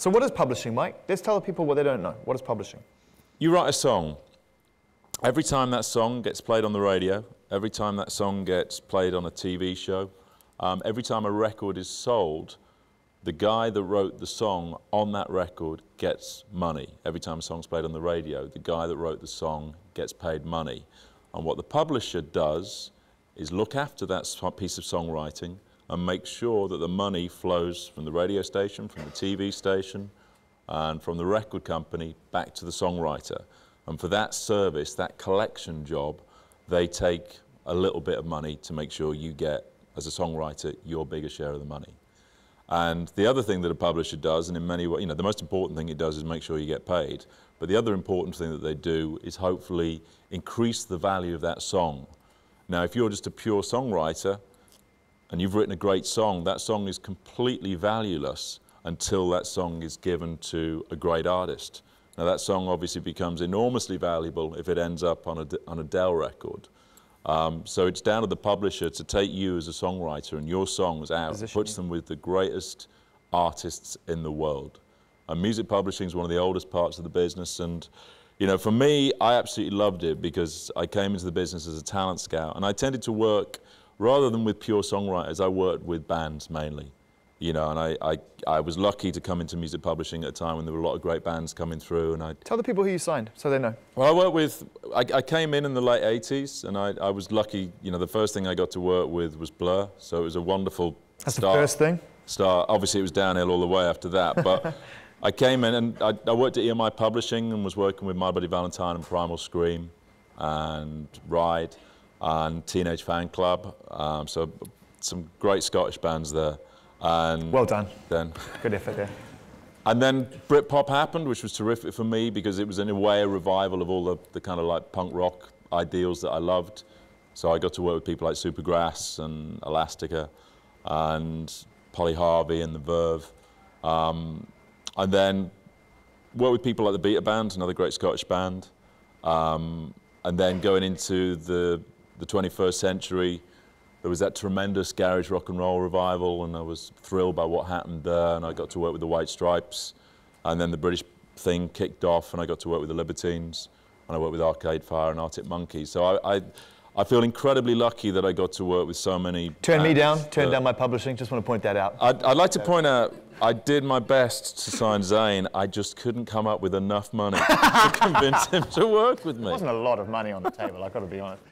So what is publishing, Mike? Let's tell the people what they don't know. What is publishing? You write a song. Every time that song gets played on the radio, every time that song gets played on a TV show, every time a record is sold, the guy that wrote the song on that record gets money. Every time a song's played on the radio, the guy that wrote the song gets paid money. And what the publisher does is look after that piece of songwriting and make sure that the money flows from the radio station, from the TV station, and from the record company back to the songwriter. And for that service, that collection job, they take a little bit of money to make sure you get, as a songwriter, your bigger share of the money. And the other thing that a publisher does, and in many ways, the most important thing it does is make sure you get paid. But the other important thing that they do is hopefully increase the value of that song. Now, if you're just a pure songwriter and you've written a great song, that song is completely valueless until that song is given to a great artist. Now, that song obviously becomes enormously valuable if it ends up on a Dell record. So it's down to the publisher to take you as a songwriter and your songs out, puts them with the greatest artists in the world. And music publishing is one of the oldest parts of the business, and for me, I absolutely loved it because I came into the business as a talent scout, and I tended to work, rather than with pure songwriters, I worked with bands mainly. And I was lucky to come into music publishing at a time when there were a lot of great bands coming through. And Tell the people who you signed so they know. Well, I came in the late 80s, and I was lucky. The first thing I got to work with was Blur, so it was a wonderful start. That's the first thing? Obviously, it was downhill all the way after that, but I came in and I worked at EMI Publishing and was working with My Bloody Valentine and Primal Scream and Ride and Teenage Fan Club, so some great Scottish bands there. And well done. Then, good effort there. And then Britpop happened, which was terrific for me because it was in a way a revival of all the kind of like punk rock ideals that I loved. So I got to work with people like Supergrass and Elastica and Polly Harvey and The Verve. And then worked with people like the Beta Band, another great Scottish band. And then going into the 21st century, there was that tremendous garage rock and roll revival, and I was thrilled by what happened there, and I got to work with the White Stripes, and then the British thing kicked off, and I got to work with the Libertines, and I worked with Arcade Fire and Arctic Monkeys. So I feel incredibly lucky that I got to work with so many Turn me down, turn down my publishing, just want to point that out. I'd like to point out, I did my best to sign Zane, I just couldn't come up with enough money to convince him to work with me. There wasn't a lot of money on the table, I've got to be honest.